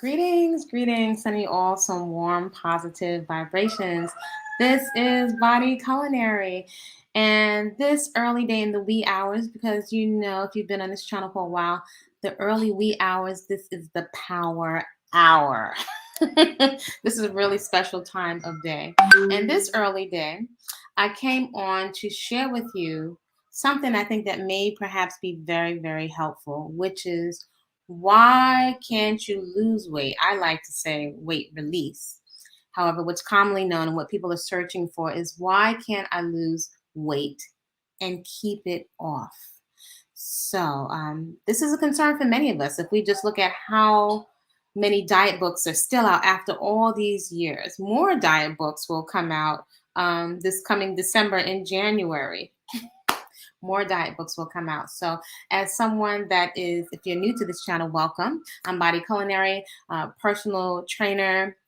Greetings, greetings, sending you all some warm, positive vibrations. This is Body Culinary, and this early day in the wee hours, because if you've been on this channel for a while, the early wee hours, this is the power hour. This is a really special time of day. And this early day, I came on to share with you something I think that may perhaps be very, very helpful, which is why can't you lose weight? I like to say weight release. However, what's commonly known and what people are searching for is why can't I lose weight and keep it off? So, this is a concern for many of us. If we just look at how many diet books are still out after all these years, more diet books will come out this coming December and January. More diet books will come out. So as someone that is, if you're new to this channel, welcome. I'm Body Culinary, personal trainer,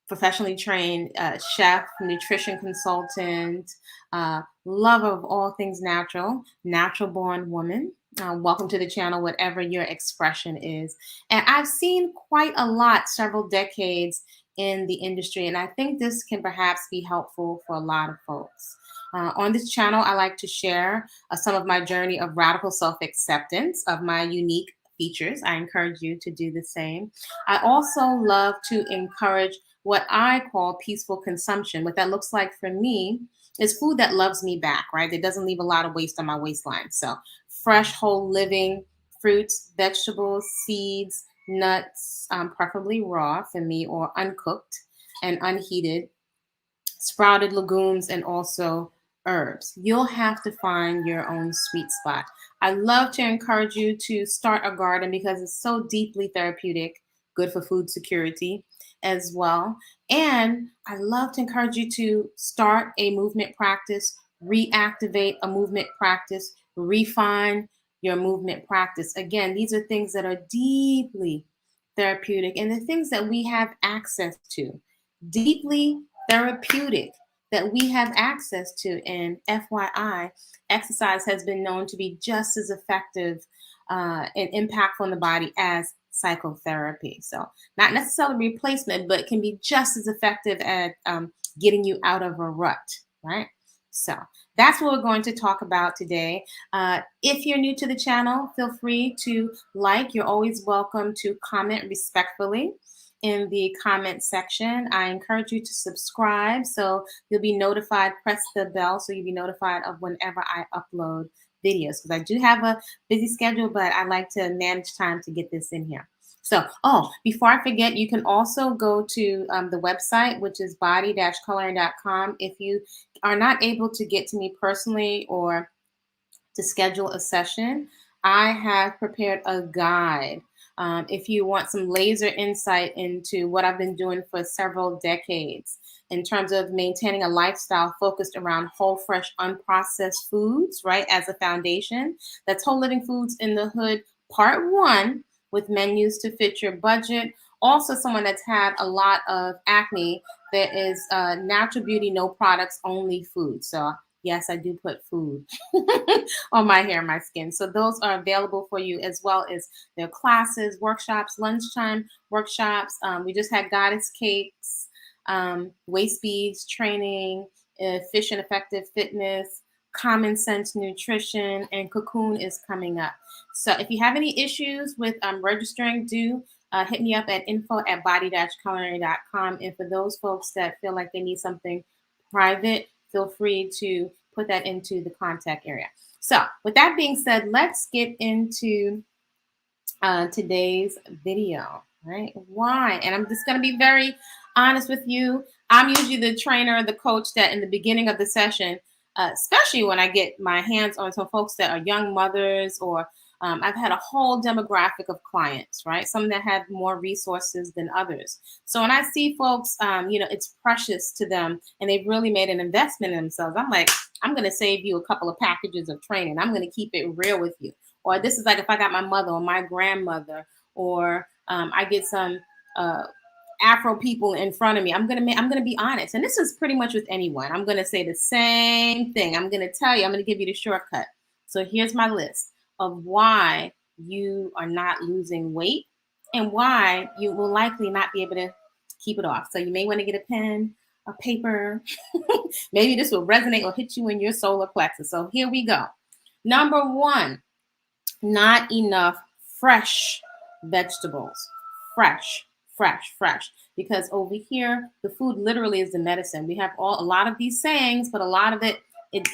professionally trained chef, nutrition consultant, lover of all things natural, natural born woman. Welcome to the channel, whatever your expression is. And I've seen quite a lot, several decades in the industry, and I think this can perhaps be helpful for a lot of folks. On this channel, I like to share some of my journey of radical self-acceptance of my unique features. I encourage you to do the same. I also love to encourage what I call peaceful consumption. What that looks like for me is food that loves me back, right? That doesn't leave a lot of waste on my waistline. So fresh, whole living fruits, vegetables, seeds, nuts, preferably raw for me, or uncooked and unheated, sprouted legumes, and also herbs. You'll have to find your own sweet spot. I love to encourage you to start a garden because it's so deeply therapeutic, good for food security as well. And I love to encourage you to start a movement practice, reactivate a movement practice, refine your movement practice. Again, these are things that are deeply therapeutic and the things that we have access to. Deeply therapeutic that we have access to. And FYI, exercise has been known to be just as effective and impactful on the body as psychotherapy. So not necessarily replacement, but can be just as effective at getting you out of a rut, right? So that's what we're going to talk about today. If you're new to the channel, feel free to like. You're always welcome to comment respectfully in the comment section. I encourage you to subscribe so you'll be notified. Press the bell so you'll be notified of whenever I upload videos, because I do have a busy schedule, but I like to manage time to get this in here. So, before I forget, you can also go to the website, which is body-culinary.com. If you are not able to get to me personally or to schedule a session, I have prepared a guide. If you want some laser insight into what I've been doing for several decades in terms of maintaining a lifestyle focused around whole, fresh, unprocessed foods, right, as a foundation. That's Whole Living Foods in the Hood, Part 1, with menus to fit your budget. Also, someone that's had a lot of acne, there is Natural Beauty, No Products, Only Food. So yes, I do put food on my hair and my skin. So those are available for you, as well as their classes, workshops, lunchtime workshops. We just had goddess cakes, waist beads training, efficient, effective fitness, common sense nutrition, and cocoon is coming up. So if you have any issues with registering, do hit me up at info@body-culinary.com. And for those folks that feel like they need something private, feel free to put that into the contact area. So with that being said, let's get into today's video, right? Why? And I'm just going to be very honest with you. I'm usually the trainer, the coach that in the beginning of the session, especially when I get my hands on some folks that are young mothers, or I've had a whole demographic of clients, right? Some that have more resources than others. So when I see folks, it's precious to them and they've really made an investment in themselves, I'm like, I'm going to save you a couple of packages of training. I'm going to keep it real with you. Or this is like if I got my mother or my grandmother, or I get some Afro people in front of me. I'm gonna be honest, and this is pretty much with anyone. I'm gonna say the same thing. I'm gonna tell you. I'm gonna give you the shortcut. So here's my list of why you are not losing weight and why you will likely not be able to keep it off. So you may want to get a pen, a paper. Maybe this will resonate or hit you in your solar plexus. So here we go. Number one, not enough fresh vegetables. Fresh, fresh, fresh. Because over here, the food literally is the medicine. We have a lot of these sayings, but a lot of it,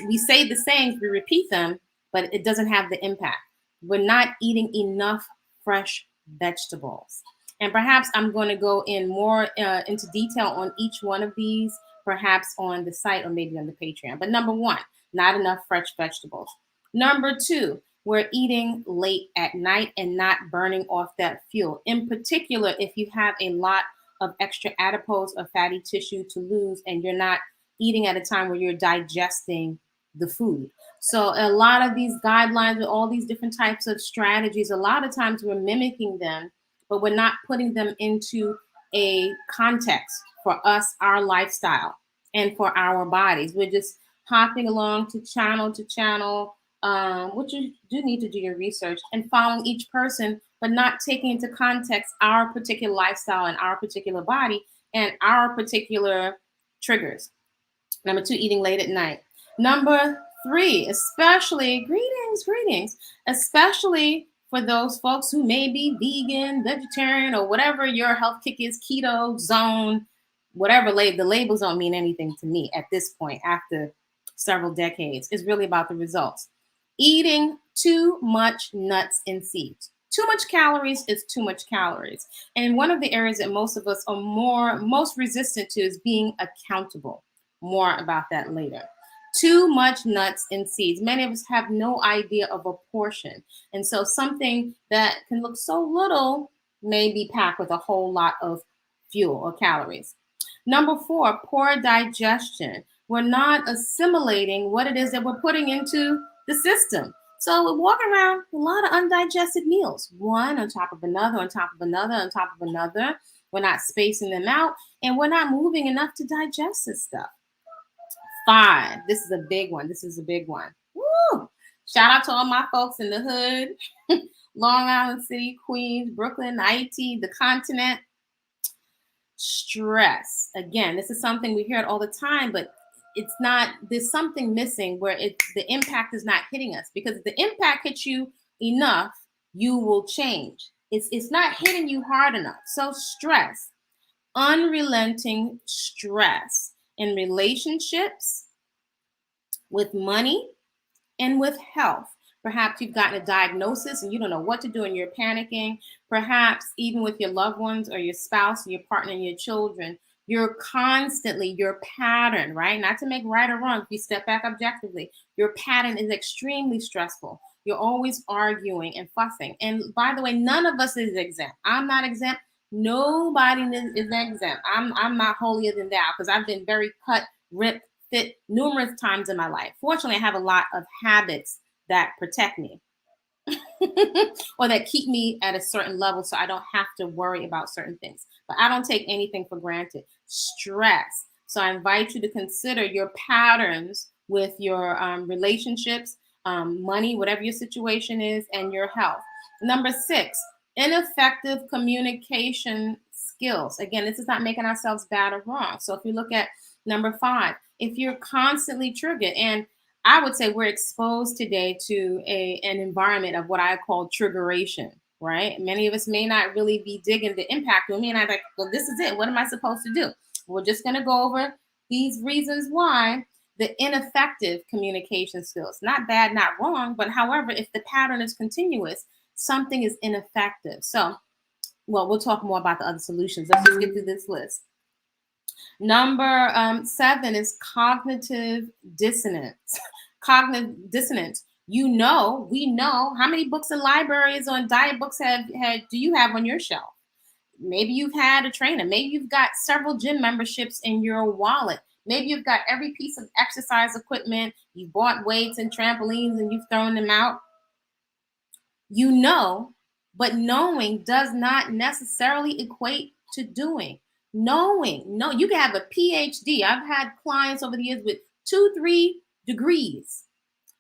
we say the sayings, we repeat them, but it doesn't have the impact. We're not eating enough fresh vegetables. And perhaps I'm going to go in more into detail on each one of these, perhaps on the site or maybe on the Patreon. But number one, not enough fresh vegetables. Number two, we're eating late at night and not burning off that fuel. In particular, if you have a lot of extra adipose or fatty tissue to lose and you're not eating at a time where you're digesting the food. So a lot of these guidelines with all these different types of strategies, a lot of times we're mimicking them, but we're not putting them into a context for us, our lifestyle, and for our bodies. We're just hopping along to channel, which you do need to do your research and following each person, but not taking into context our particular lifestyle and our particular body and our particular triggers. Number two, eating late at night. Number three, especially, greetings, especially for those folks who may be vegan, vegetarian, or whatever your health kick is, keto, zone, whatever the labels don't mean anything to me at this point after several decades. It's really about the results. Eating too much nuts and seeds. Too much calories is too much calories. And one of the areas that most of us are most resistant to is being accountable. More about that later. Too much nuts and seeds. Many of us have no idea of a portion. And so something that can look so little may be packed with a whole lot of fuel or calories. Number four, poor digestion. We're not assimilating what it is that we're putting into the system. So we're walking around with a lot of undigested meals, one on top of another, on top of another, on top of another. We're not spacing them out, and we're not moving enough to digest this stuff. Five, this is a big one. Woo! Shout out to all my folks in the hood, Long Island City, Queens, Brooklyn, IT, the continent. Stress. Again, this is something we hear it all the time, but it's not, there's something missing where the impact is not hitting us, because if the impact hits you enough, you will change. It's not hitting you hard enough. So stress, unrelenting stress in relationships, with money, and with health. Perhaps you've gotten a diagnosis and you don't know what to do and you're panicking. Perhaps even with your loved ones or your spouse, or your partner, and your children, you're constantly, your pattern, right? Not to make right or wrong, if you step back objectively, your pattern is extremely stressful. You're always arguing and fussing. And by the way, none of us is exempt. I'm not exempt. Nobody is exempt. I'm not holier than thou, because I've been very cut, ripped, fit numerous times in my life. Fortunately, I have a lot of habits that protect me or that keep me at a certain level so I don't have to worry about certain things. But I don't take anything for granted. Stress. So I invite you to consider your patterns with your relationships, money, whatever your situation is, and your health. Number six, ineffective communication skills. Again, this is not making ourselves bad or wrong. So if you look at number five, if you're constantly triggered, and I would say we're exposed today to an environment of what I call triggeration, right? Many of us may not really be digging the impact. We may not like, well, this is it. What am I supposed to do? We're just going to go over these reasons why. The ineffective communication skills, not bad, not wrong, but however, if the pattern is continuous, something is ineffective. So, well, we'll talk more about the other solutions. Let's just get through this list. Number seven is cognitive dissonance. Cognitive dissonance. We know how many books and libraries on diet books do you have on your shelf? Maybe you've had a trainer. Maybe you've got several gym memberships in your wallet. Maybe you've got every piece of exercise equipment. You bought weights and trampolines and you've thrown them out. You know, but knowing does not necessarily equate to doing. Knowing, no, you can have a PhD. I've had clients over the years with 2-3 degrees,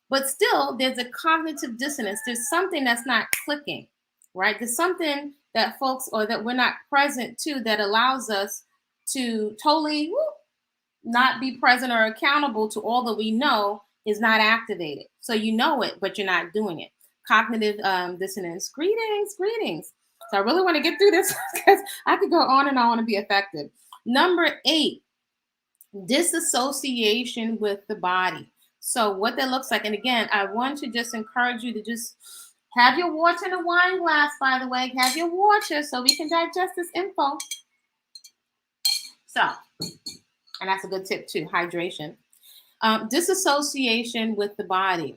but still there's a cognitive dissonance. There's something that's not clicking, right? There's something that folks, or that we're not present to, that allows us to totally not be present or accountable to all that we know, is not activated. So you know it, but you're not doing it. Cognitive dissonance. Greetings, greetings. So I really want to get through this because I could go on and I want to be effective. Number 8, disassociation with the body. So what that looks like, and again, I want to just encourage you to just have your water in a wine glass, by the way. Have your water so we can digest this info. So, and that's a good tip too, hydration. Disassociation with the body.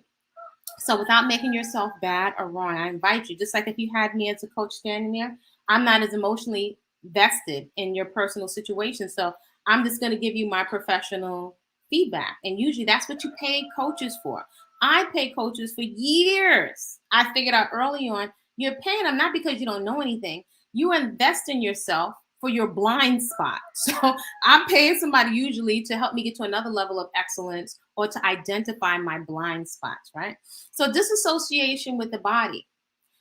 So without making yourself bad or wrong, I invite you, just like if you had me as a coach standing there, I'm not as emotionally vested in your personal situation. So I'm just going to give you my professional feedback. And usually that's what you pay coaches for. I pay coaches for years. I figured out early on, you're paying them not because you don't know anything. You invest in yourself for your blind spot. So I'm paying somebody usually to help me get to another level of excellence or to identify my blind spots, right? So disassociation with the body.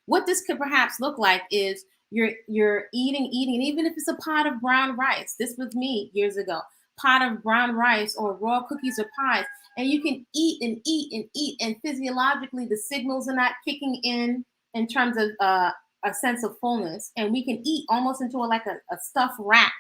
What this could perhaps look like is you're eating, and even if it's a pot of brown rice. This was me years ago. Pot of brown rice or raw cookies or pies, and you can eat and eat and eat, and physiologically the signals are not kicking in terms of a sense of fullness, and we can eat almost into like a stuffed rat,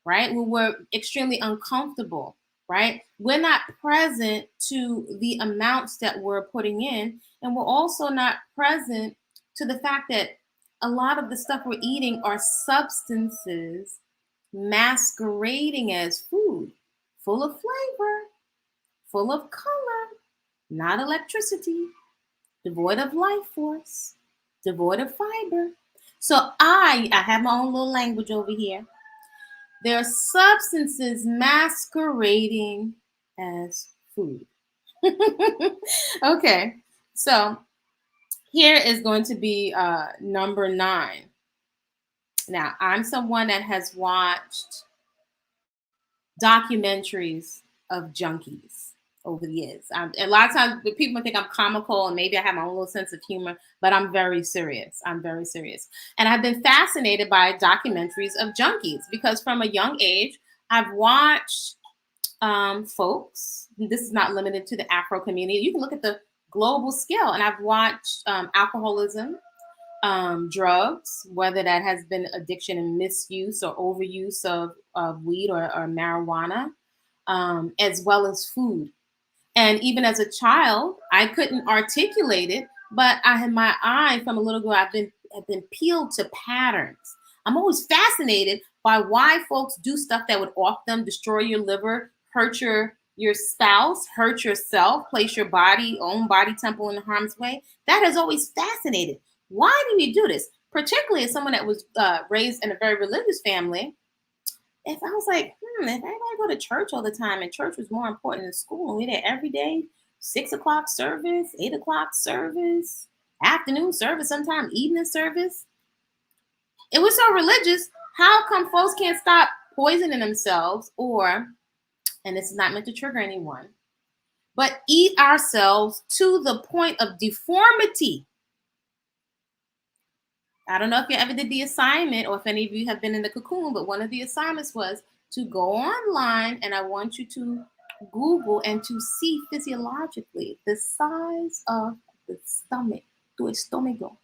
right? When we're extremely uncomfortable, right? We're not present to the amounts that we're putting in, and we're also not present to the fact that a lot of the stuff we're eating are substances masquerading as food, full of flavor, full of color, not electricity, devoid of life force, devoid of fiber. So I have my own little language over here. There are substances masquerading as food. Okay, so here is going to be number 9. Now, I'm someone that has watched documentaries of junkies over the years. A lot of times people think I'm comical and maybe I have my own little sense of humor, but I'm very serious. I'm very serious. And I've been fascinated by documentaries of junkies because from a young age, I've watched folks, this is not limited to the Afro community. You can look at the global scale, and I've watched alcoholism, drugs, whether that has been addiction and misuse or overuse of weed or marijuana, as well as food. And even as a child, I couldn't articulate it, but I had my eye from a little girl. Have been peeled to patterns. I'm always fascinated by why folks do stuff that would off them, destroy your liver, hurt your spouse, hurt yourself, place your own body temple in harm's way. That has always fascinated. Why do you do this? Particularly as someone that was raised in a very religious family. If I was like, if everybody go to church all the time and church was more important than school, and we there every day, 6 o'clock service, 8 o'clock service, afternoon service, sometimes evening service. It was so religious. How come folks can't stop poisoning themselves or, and this is not meant to trigger anyone, but eat ourselves to the point of deformity? I don't know if you ever did the assignment or if any of you have been in the cocoon, but one of the assignments was to go online, and I want you to Google and to see physiologically the size of the stomach, tu estómago.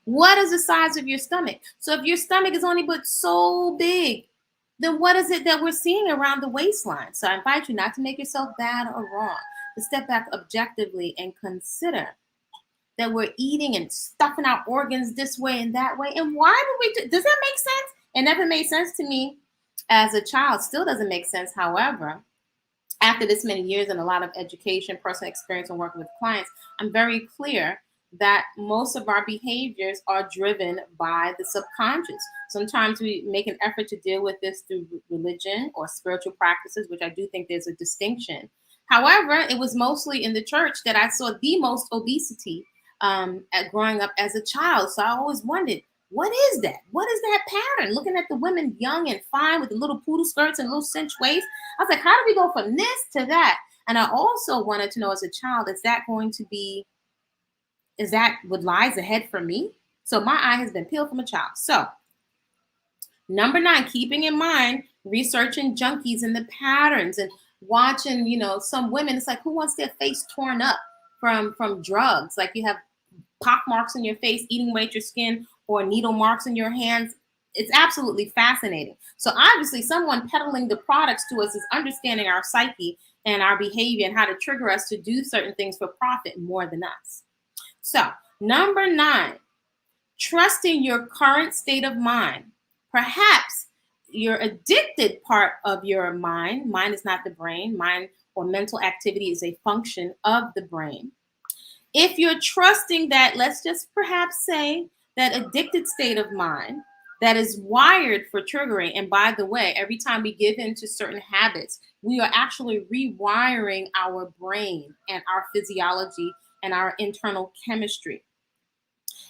What is the size of your stomach? So if your stomach is only but so big, then what is it that we're seeing around the waistline? So I invite you not to make yourself bad or wrong, to step back objectively and consider that we're eating and stuffing our organs this way and that way. And why would we do? Does that make sense? It never made sense to me as a child. Still doesn't make sense. However, after this many years and a lot of education, personal experience, and working with clients, I'm very clear that most of our behaviors are driven by the subconscious. Sometimes we make an effort to deal with this through religion or spiritual practices, which I do think there's a distinction. However, it was mostly in the church that I saw the most obesity at growing up as a child. So I always wondered, what is that? What is that pattern? Looking at the women young and fine with the little poodle skirts and little cinch waist, I was like, how do we go from this to that? And I also wanted to know as a child, is that lies ahead for me? So my eye has been peeled from a child. So number 9, keeping in mind, researching junkies and the patterns and watching, some women, it's like, who wants their face torn up from drugs? Like you have pock marks in your face, eating away at your skin, or needle marks in your hands. It's absolutely fascinating. So obviously someone peddling the products to us is understanding our psyche and our behavior and how to trigger us to do certain things for profit more than us. So number 9, trusting your current state of mind. Perhaps your addicted part of your mind is not the brain. Mind or mental activity is a function of the brain. If you're trusting that, let's just perhaps say that addicted state of mind that is wired for triggering. And by the way, every time we give in to certain habits, we are actually rewiring our brain and our physiology and our internal chemistry.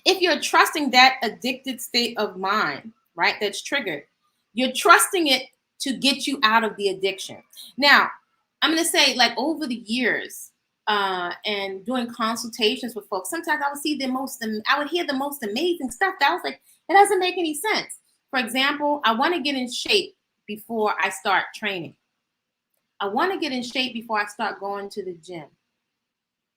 If you're trusting that addicted state of mind, right, that's triggered, you're trusting it to get you out of the addiction. Now, I'm going to say, like, over the years and doing consultations with folks, sometimes I would hear the most amazing stuff that I was like, it doesn't make any sense. For example, I want to get in shape before I start training. I want to get in shape before I start going to the gym.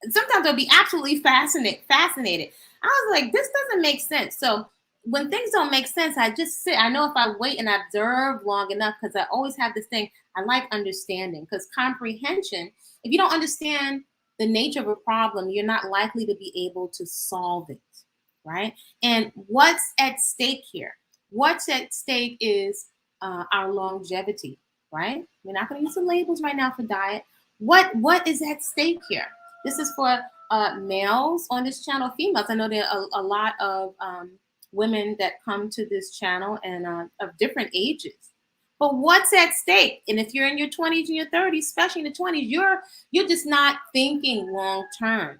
Sometimes they'll be absolutely fascinated. I was like, this doesn't make sense. So when things don't make sense, I just sit. I know if I wait and observe long enough, because I always have this thing, I like understanding, because comprehension, if you don't understand the nature of a problem, you're not likely to be able to solve it, right? And what's at stake here? What's at stake is our longevity, right? We're not going to use the labels right now for diet. What is at stake here? This is for males on this channel, females. I know there are a lot of women that come to this channel and of different ages. But what's at stake? And if you're in your 20s and your 30s, especially in the 20s, you're just not thinking long term.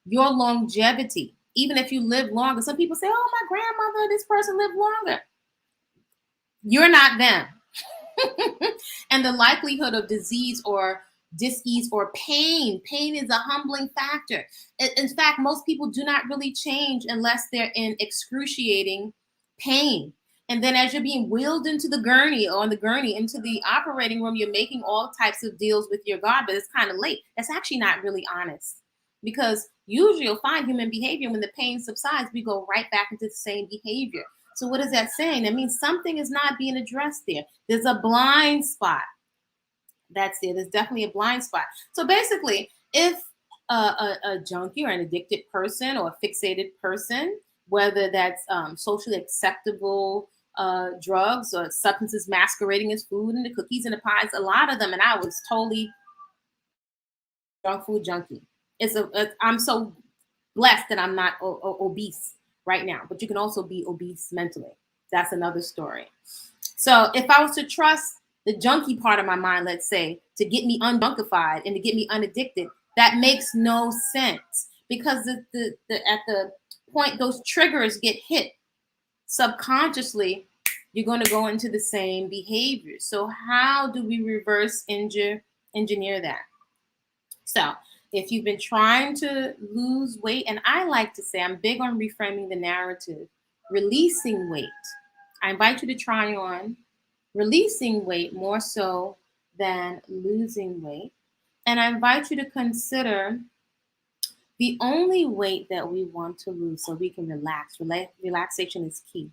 Your longevity, even if you live longer. Some people say, oh, my grandmother, this person lived longer. You're not them. And the likelihood of disease or dis-ease or pain is a humbling factor. In fact, most people do not really change unless they're in excruciating pain. And then as you're being wheeled into the gurney or on the gurney into the operating room, you're making all types of deals with your God, but it's kind of late. That's actually not really honest, because usually you'll find human behavior when the pain subsides, we go right back into the same behavior. So what is that saying? That means something is not being addressed there. There's a blind spot. That's it. There's definitely a blind spot. So basically, if a junkie or an addicted person or a fixated person, whether that's socially acceptable drugs or substances masquerading as food and the cookies and the pies, a lot of them, and I was totally junk food junkie. I'm so blessed that I'm not obese right now, but you can also be obese mentally. That's another story. So if I was to trust the junkie part of my mind, let's say, to get me unjunkified and to get me unaddicted, that makes no sense, because at the point those triggers get hit subconsciously, you're going to go into the same behavior. So how do we reverse engineer that? So if you've been trying to lose weight, and I like to say, I'm big on reframing the narrative, releasing weight. I invite you to try on releasing weight more so than losing weight. And I invite you to consider the only weight that we want to lose so we can relax. Relaxation is key.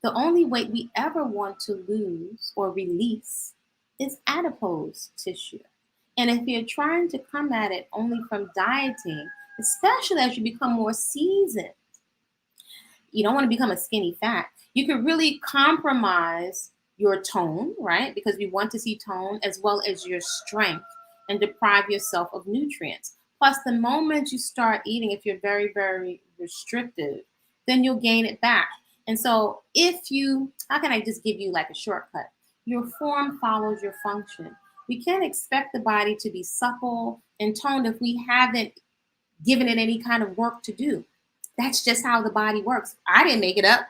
The only weight we ever want to lose or release is adipose tissue. And if you're trying to come at it only from dieting, especially as you become more seasoned, you don't want to become a skinny fat. You could really compromise your tone, right? Because we want to see tone as well as your strength, and deprive yourself of nutrients. Plus, the moment you start eating, if you're very, very restrictive, then you'll gain it back. And so how can I just give you like a shortcut? Your form follows your function. We can't expect the body to be supple and toned if we haven't given it any kind of work to do. That's just how the body works. I didn't make it up.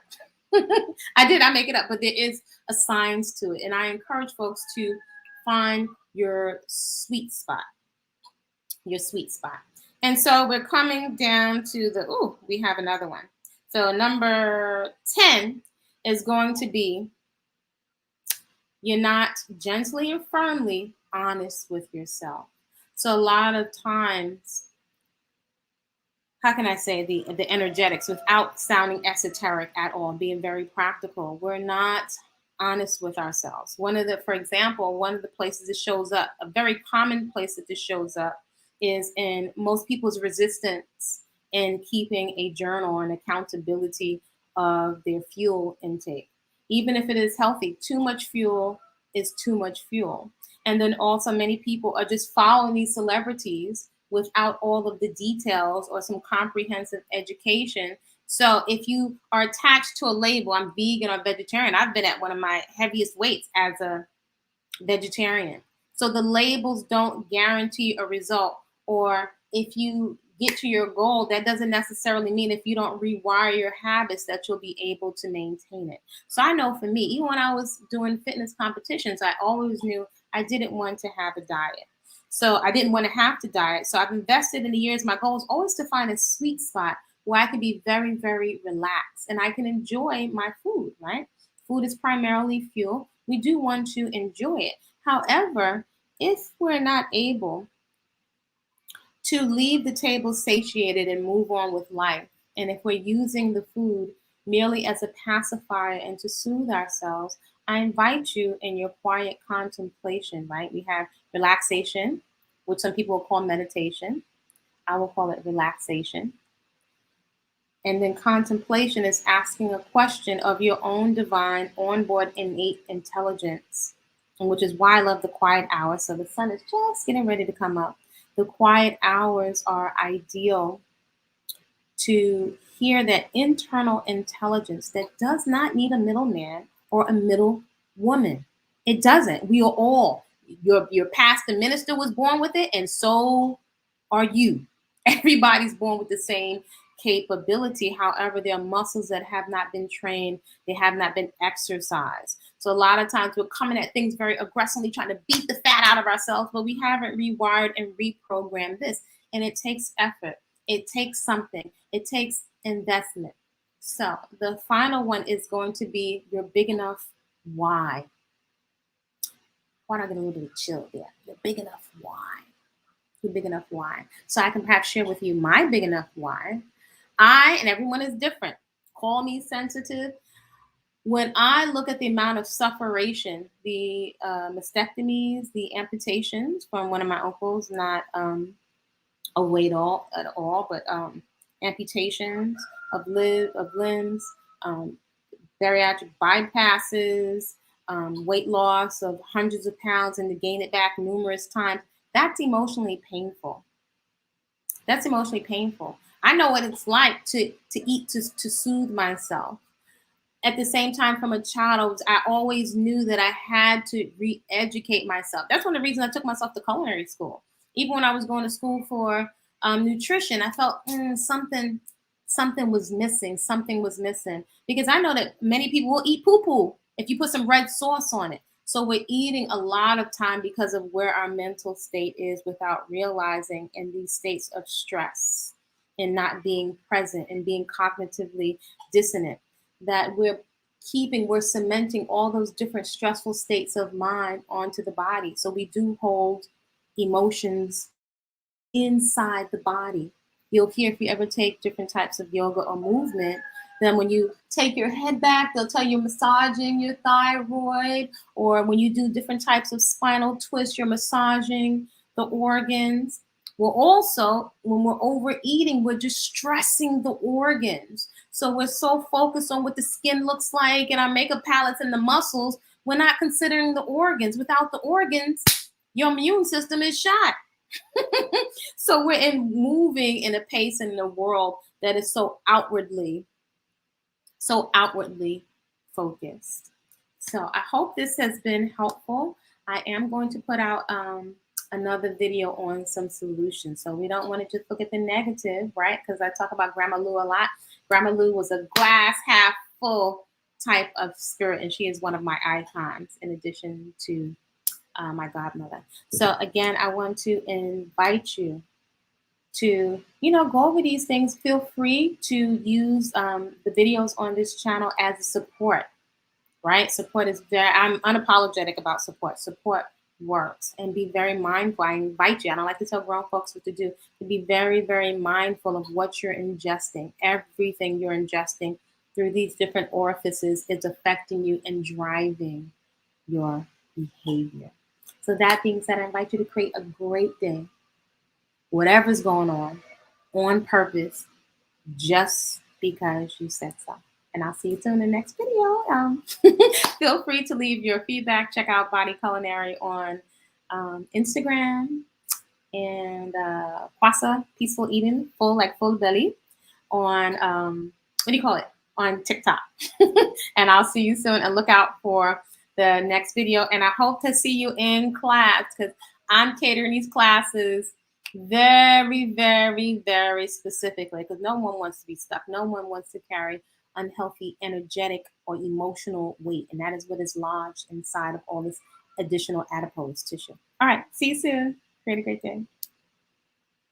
I make it up, but there is a science to it. And I encourage folks to find your sweet spot. And so we're coming down to we have another one. So number 10 is going to be you're not gently and firmly honest with yourself. So a lot of times, how can I say the energetics without sounding esoteric at all, being very practical. We're not honest with ourselves. For example, one of the places it shows up, a very common place that this shows up is in most people's resistance in keeping a journal and accountability of their fuel intake. Even if it is healthy, too much fuel is too much fuel. And then also many people are just following these celebrities without all of the details or some comprehensive education. So if you are attached to a label, I'm vegan or vegetarian, I've been at one of my heaviest weights as a vegetarian. So the labels don't guarantee a result. Or if you get to your goal, that doesn't necessarily mean if you don't rewire your habits that you'll be able to maintain it. So I know for me, even when I was doing fitness competitions, I always knew I didn't want to have a diet. So I didn't want to have to diet. So I've invested in the years. My goal is always to find a sweet spot where I can be very, very relaxed and I can enjoy my food, right? Food is primarily fuel. We do want to enjoy it. However, if we're not able to leave the table satiated and move on with life, and if we're using the food merely as a pacifier and to soothe ourselves, I invite you in your quiet contemplation, right? We have relaxation, which some people will call meditation. I will call it relaxation. And then contemplation is asking a question of your own divine, onboard, innate intelligence, and which is why I love the quiet hours. So the sun is just getting ready to come up. The quiet hours are ideal to hear that internal intelligence that does not need a middleman or a middle woman. It doesn't. We are all, your pastor minister was born with it, and so are you. Everybody's born with the same capability. However, there are muscles that have not been trained, they have not been exercised. So a lot of times we're coming at things very aggressively, trying to beat the fat out of ourselves, but we haven't rewired and reprogrammed this. And it takes effort. It takes something. It takes investment. So the final one is going to be your big enough why. Why not get a little bit of chill there? Your big enough why. Your big enough why. So I can perhaps share with you my big enough why. And everyone is different. Call me sensitive. When I look at the amount of sufferation, the mastectomies, the amputations from one of my uncles, not a weight all at all, but amputations of limbs, bariatric bypasses, weight loss of hundreds of pounds and to gain it back numerous times. That's emotionally painful. That's emotionally painful. I know what it's like to eat to soothe myself. At the same time, from a child, I always knew that I had to re-educate myself. That's one of the reasons I took myself to culinary school. Even when I was going to school for nutrition, I felt something was missing. Something was missing because I know that many people will eat poo-poo if you put some red sauce on it. So we're eating a lot of time because of where our mental state is without realizing in these states of stress and not being present and being cognitively dissonant, that we're cementing all those different stressful states of mind onto the body. So we do hold emotions inside the body. You'll hear if you ever take different types of yoga or movement, then when you take your head back, they'll tell you massaging your thyroid, or when you do different types of spinal twists, you're massaging the organs. We're also, when we're overeating, we're just stressing the organs. So we're so focused on what the skin looks like and our makeup palettes and the muscles, we're not considering the organs. Without the organs, your immune system is shot. So we're moving in a pace in the world that is so outwardly focused. So I hope this has been helpful. I am going to put out another video on some solutions. So we don't want to just look at the negative, right? Because I talk about Grandma Lou a lot. Grandma Lou was a glass half full type of spirit, and she is one of my icons in addition to my godmother. So again, I want to invite you to, go over these things. Feel free to use the videos on this channel as support, right? Support is very, I'm unapologetic about support. Support works, and be very mindful. I invite you, I don't like to tell grown folks what to do, to be very, very mindful of what you're ingesting. Everything you're ingesting through these different orifices is affecting you and driving your behavior. So that being said, I invite you to create a great day, whatever's going on purpose, just because you said so. And I'll see you soon in the next video. Feel free to leave your feedback. Check out Body-Culinary on Instagram, and Kwasapeacefull Eating, full like full belly, on what do you call it? On TikTok. And I'll see you soon, and look out for the next video. And I hope to see you in class, because I'm catering these classes very, very, very specifically, because no one wants to be stuck. No one wants to carry unhealthy, energetic, or emotional weight. And that is what is lodged inside of all this additional adipose tissue. All right. See you soon. Create a great day.